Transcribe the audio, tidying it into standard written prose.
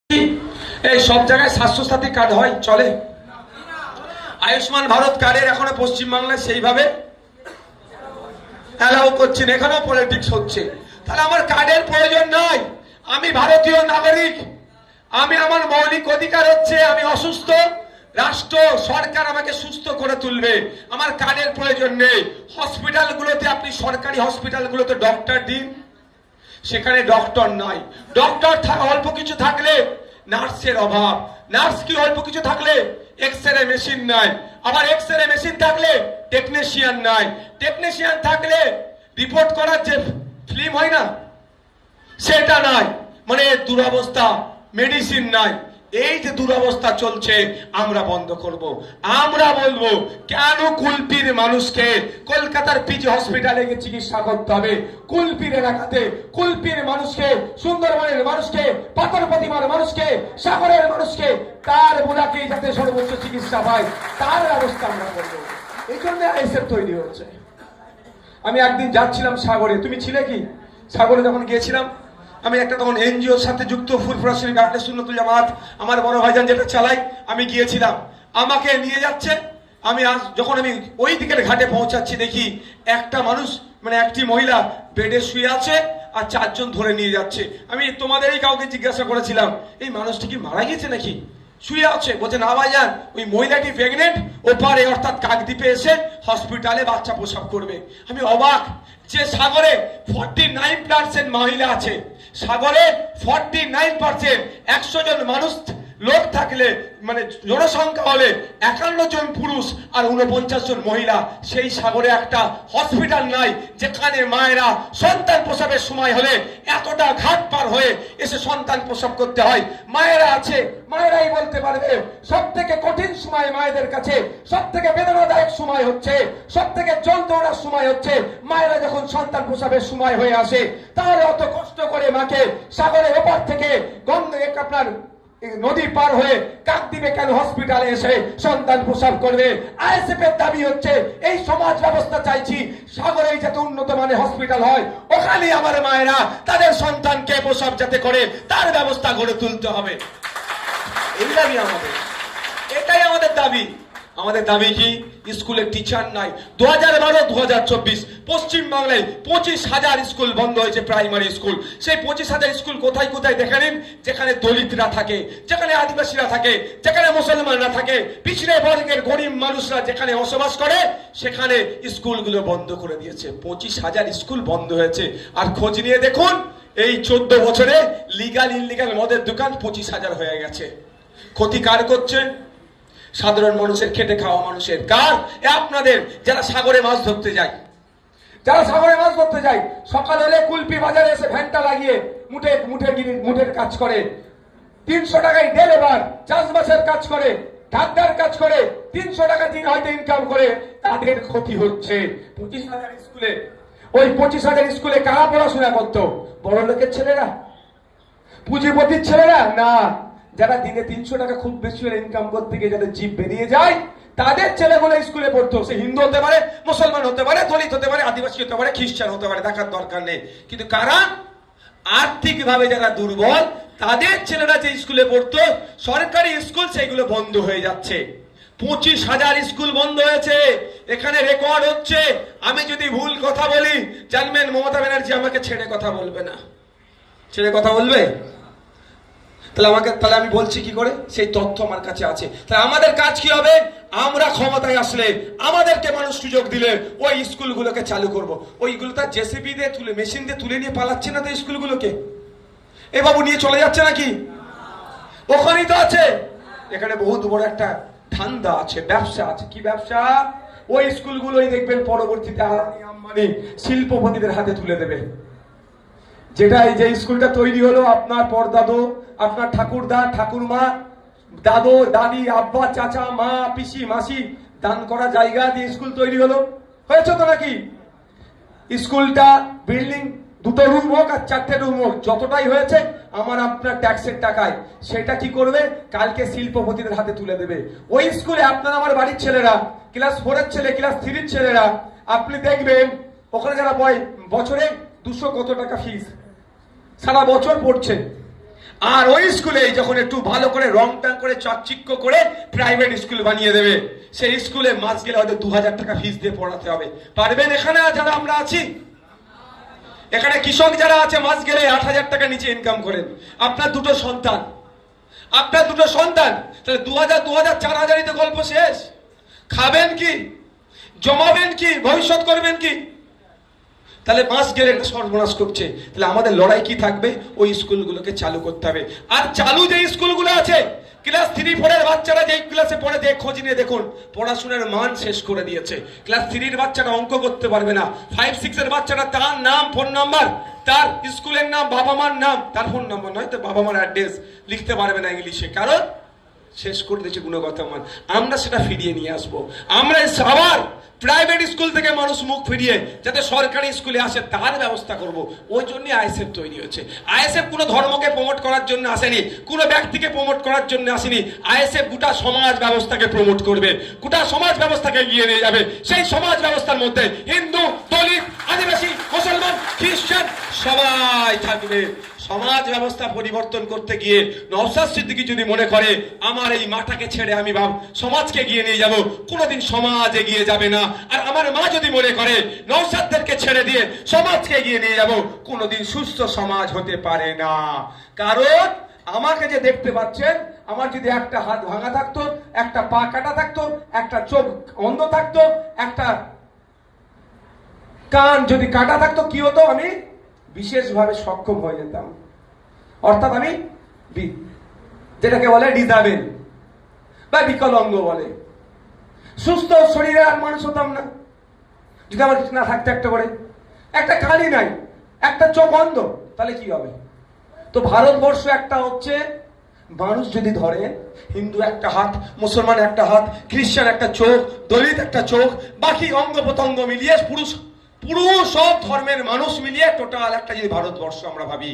এই সব জায়গায় স্বাস্থ্যসাথী কার্ড হয়, চলে? আয়ুষ্মান ভারত কার্ডের এখনো পশ্চিমবাংলায় সেইভাবে অ্যালাউ করছেন, এখানেও পলিটিক্স হচ্ছে। তাহলে আমার কার্ডের প্রয়োজন নাই, আমি ভারতীয় নাগরিক, আমি আমার মৌলিক অধিকার হচ্ছে আমি অসুস্থ, রাষ্ট্র সরকার আমাকে সুস্থ করে তুলবে, আমার কার্ডের প্রয়োজন নেই। হসপিটালগুলোতে আপনি সরকারি হসপিটালগুলোতে ডক্টর দিন, সেখানে ডক্টর নাই। ডক্টর অল্প কিছু থাকলে নার্সের অভাব, নার্স কি অল্প কিছু থাকলে এক্সরে মেশিন নাই, আবার এক্সরে মেশিন থাকলে টেকনিশিয়ান নাই, টেকনিশিয়ান থাকলে রিপোর্ট করার যে ফিল্ম হয় না সেটা নাই, মানে দুরবস্থা। মেডিসিন নাই, এই যে দুরবস্থা চলছে আমরা বন্ধ করব। আমরা বলবো কেন কুলপির মানুষকে কলকাতার পিজি হসপিটালে গিয়ে চিকিৎসা করতে হবে? কুলপির এলাকাতে কুলপির মানুষকে, সুন্দরবনের মানুষকে, পাথর প্রতিমার মানুষকে, সাগরের মানুষকে, তার বুড়াকে যাতে সর্বোচ্চ চিকিৎসা পায় তার ব্যবস্থা আমরা করবো। এই জন্য আইএসএফ তৈরি হচ্ছে। আমি একদিন যাচ্ছিলাম সাগরে, তুমি ছিলে কি সাগরে? যখন গিয়েছিলাম আমি একটা তখন এনজিওর সাথে যুক্ত, ফুরফুরা শরীফ গার্ডেন সুন্নতুল জামাত, আমার বড় ভাইজান যেটা চালাই, আমি গিয়েছিলাম, আমাকে নিয়ে যাচ্ছে। আমি যখন আমি ওই দিকের ঘাটে পৌঁছাচ্ছি দেখি একটা মানুষ, মানে একটি মহিলা বেডে শুয়ে আছে আর চারজন ধরে নিয়ে যাচ্ছে। আমি তোমাদেরই কাউকে জিজ্ঞাসা করেছিলাম এই মানুষটি কি মারা গেছে নাকি? শুয়ে আছে। বলছে না ভাইজান, ওই মহিলাটি প্রেগনেন্ট, ওপারে অর্থাৎ কাকদ্বীপে এসে হসপিটালে বাচ্চা প্রসব করবে। আমি অবাক যে সাগরে 49% মহিলা আছে, সাগরে 49%, 100 জন মানুষ লোক থাকলে মানে জনসংখ্যা হলে 51 জন পুরুষ আর 49 জন মহিলা। সেই সাগরে একটা হসপিটাল নাই যেখানে মায়েরা সন্তান প্রসবের সময় হলে এতটা ঘাট পার হয়ে এসে সন্তান প্রসব করতে হয়। মায়েরা আছে, মায়েরাই বলতে পারবে সব থেকে কঠিন সময় মায়েদের কাছে, সব থেকে বেদনাদায়ক সময় হচ্ছে, সব থেকে জল দৌড়ার সময় হচ্ছে মায়েরা যখন সন্তান প্রসবের সময় হয়ে আসে। তাহলে অত কষ্ট করে মাকে সাগরের ওপার থেকে আপনার নদী পার হয়ে কাকদ্বীপে কেন হসপিটালে এসে সন্তান প্রসব করবে? আইএসএফ এর দাবি হচ্ছে এই সমাজ ব্যবস্থা চাইছি সাগরে যাতে উন্নত মানের হসপিটাল হয়, ওখানে আমার মায়েরা তাদের সন্তানকে প্রসব যাতে করে তার ব্যবস্থা গড়ে তুলতে হবে। এই দাবি আমাদের, এটাই আমাদের দাবি। আমাদের দাবি কি? স্কুলে টিচার নাই। 2012-2024 পশ্চিমবাংলায় 25,000 স্কুল বন্ধ হয়েছে, প্রাইমারি স্কুল। সেই 25,000 স্কুল কোথায় কোথায় দেখে নিন, যেখানে দলিতরা থাকে, যেখানে আদিবাসীরা থাকে, যেখানে মুসলমানরা থাকে, পিছড়ে বর্গের গরিব মানুষরা যেখানে বসবাস করে, সেখানে স্কুলগুলো বন্ধ করে দিয়েছে। 25,000 স্কুল বন্ধ হয়েছে। আর খোঁজ নিয়ে দেখুন এই 14 বছরে লিগাল ইনলিগাল মদের দোকান 25,000 হয়ে গেছে। ক্ষতি কার করছে? সাধারণ মানুষের, খেটে খাওয়া মানুষের। কার? আপনাদের যারা সাগরে মাছ ধরতে যায়, যারা সাগরে মাছ ধরতে যায়, সকাল হলে কুলপি বাজারে এসে ভ্যানটা লাগিয়ে মুঠের কাজ করে, 300 টাকায় ডে লেবার, চাষবাসের কাজ করে, ঢাকার কাজ করে, 300 টাকা দিন হয়তো ইনকাম করে, তাদের ক্ষতি হচ্ছে। 25,000 স্কুলে, ওই 25,000 স্কুলে কারা পড়াশোনা করতো? বড় লোকের ছেলেরা, পুঁজিপতির ছেলেরা না, যারা দিনে 300 টাকা খুব বেশি ইনকাম করতে গিয়ে যাদের জিভ বেরিয়ে যায় তাদের ছেলেগুলো স্কুলে পড়তো। সে হিন্দু হতে পারে, মুসলমান হতে পারে, দলিত হতে পারে, আদিবাসী হতে পারে, খ্রিস্টান হতে পারে, দেখার দরকার নেই। কিন্তু কারা আর্থিক ভাবে যারা দুর্বল তাদের ছেলেরা যে স্কুলে পড়তো, সরকারি স্কুল, সেইগুলো বন্ধ হয়ে যাচ্ছে। 25,000 স্কুল বন্ধ হয়েছে। এখানে রেকর্ড হচ্ছে। আমি যদি ভুল কথা বলি জানবেন মমতা ব্যানার্জি আমাকে ছেড়ে কথা বলবে না। ছেড়ে কথা বলবে? তাহলে আমি বলছি কি করে? সেই তথ্য আমার কাছে আছে। তাহলে আমাদের কাজ কি হবে? আমরা ক্ষমতায় আসলে আমাদেরকে মানুষ সুযোগ দিলে ওই স্কুলগুলোকে চালু করব। ওইগুলো তার জেসিবি দিয়ে তুলে, মেশিন দিয়ে তুলে নিয়ে পালাচ্ছে না তো স্কুলগুলোকে? এ বাবু নিয়ে চলে যাচ্ছে নাকি? ওখানেই তো আছে। এখানে বহুত বড় একটা ধান্দা আছে, ব্যবসা আছে। কি ব্যবসা? ওই স্কুলগুলোই দেখবেন পরবর্তীতে আদানি আম্বানি শিল্পপতিদের হাতে তুলে দেবে। যেটা এই যে স্কুলটা তৈরি হলো, আপনার পরদাদু, আপনার ঠাকুরদা, ঠাকুরমা, দাদু, দাদি, আব্বা, চাচা, মা, পিসি, মাসি দান করা জায়গা দিয়ে স্কুল তৈরি হলো। হয়েছে তো নাকি? স্কুলটা বিল্ডিং 2টো রুম হোক আর 4টে রুম হোক, যতটাই হয়েছে আমার আপনার ট্যাক্সের টাকায়, সেটা কি করবে? কালকে শিল্পপতিদের হাতে তুলে দেবে। ওই স্কুলে আপনার আমার বাড়ির ছেলেরা, ক্লাস 4-এর ছেলে, ক্লাস 3-এর ছেলেরা, আপনি দেখবেন ওখানে যারা বছরে 200 কত টাকা ফিস সারা বছর পড়ছে। আর ওই স্কুলে যখন একটু ভালো করে রং টাং করে চাকচিক্য করে প্রাইভেট স্কুল বানিয়ে দেবে, সেই স্কুলে মাস গেলে হয়তো 2000 টাকা ফিস দিয়ে পড়াতে হবে। পারবেন? এখানে যারা আমরা আছি, এখানে কৃষক যারা আছে মাস গেলে 8000 টাকা নিচে ইনকাম করেন, আপনার দুটো সন্তান, তাহলে 2000 4000ই তো গল্প শেষ। খাবেন কি, জমাবেন কি, ভবিষ্যৎ করবেন কি? তাহলে মাস গেলে একটা সর্বনাশ করছে। তাহলে আমাদের লড়াই কি থাকবে? ওই স্কুলগুলোকে চালু করতে হবে। আর চালু যে স্কুলগুলো আছে, ক্লাস 3-4 এর বাচ্চারা যেই ক্লাসে পড়ে, খোঁজ নিয়ে দেখুন, পড়াশোনার মান শেষ করে দিয়েছে। ক্লাস 3 এর বাচ্চাটা অঙ্ক করতে পারবে না, 5-6 এর বাচ্চাটা তার নাম, ফোন নাম্বার, তার স্কুলের নাম, বাবা মার নাম, তার ফোন নাম্বার নয় তো বাবা মার অ্যাড্রেস লিখতে পারবে না ইংলিশে, কারণ শেষ করে দিয়েছে গুণগত মান। আমরা সেটা ফিরিয়ে নিয়ে আসবো। আমরা আবার প্রাইভেট স্কুল থেকে মানুষ মুখ ফিরিয়ে যাতে সরকারি স্কুলে আসে তার ব্যবস্থা করব। ওই জন্য আইএসএফ তৈরি হচ্ছে। আইএসএফ কোনো ধর্মকে প্রমোট করার জন্য আসেনি, কোনো ব্যক্তিকে প্রমোট করার জন্য আসেনি। আইএসএফ গোটা সমাজ ব্যবস্থাকে প্রমোট করবে, গোটা সমাজ ব্যবস্থাকে এগিয়ে নিয়ে যাবে। সেই সমাজ ব্যবস্থার মধ্যে হিন্দু, দলিত, আদিবাসী, মুসলমান, খ্রিস্টান সবাই থাকবে। সমাজ ব্যবস্থা পরিবর্তন করতে গিয়ে নওশাদ সিদ্দিকী যদি মনে করে আমার এই মাটাকে ছেড়ে আমি সমাজকে এগিয়ে নিয়ে যাব, কোনোদিন সমাজ এগিয়ে যাবে না। আর আমার মা যদি মনে করে নওশাদদেরকে ছেড়ে দিয়ে সমাজকে এগিয়ে নিয়ে যাব, কোনোদিন সুস্থ সমাজ হতে পারে না। কারণ আমাকে যে দেখতে পাচ্ছেন, আমার যদি একটা হাত ভাঙা থাকতো, একটা পা কাটা থাকতো, একটা চোখ অন্ধ থাকতো, একটা কান যদি কাটা থাকতো, কি হতো? আমি বিশেষভাবে সক্ষম হয়ে যেতাম। অর্থাৎ আমি যেটাকে বলে ডিজাবেল বা বিকলাঙ্গ বলে, সুস্থ শরীরে আর মানুষ হতাম না যদি আমার কিছু না থাকতো। একটা কানই নাই, একটা চোখ অন্ধ, তাহলে কি হবে? তো ভারতবর্ষ একটা হচ্ছে, মানুষ যদি ধরে হিন্দু একটা হাত, মুসলমান একটা হাত, খ্রিস্টান একটা চোখ, দলিত একটা চোখ, বাকি অঙ্গ প্রত্যঙ্গ মিলিয়ে পুরুষ সব ধর্মের মানুষ মিলিয়ে টোটাল একটা যদি ভারতবর্ষ আমরা ভাবি,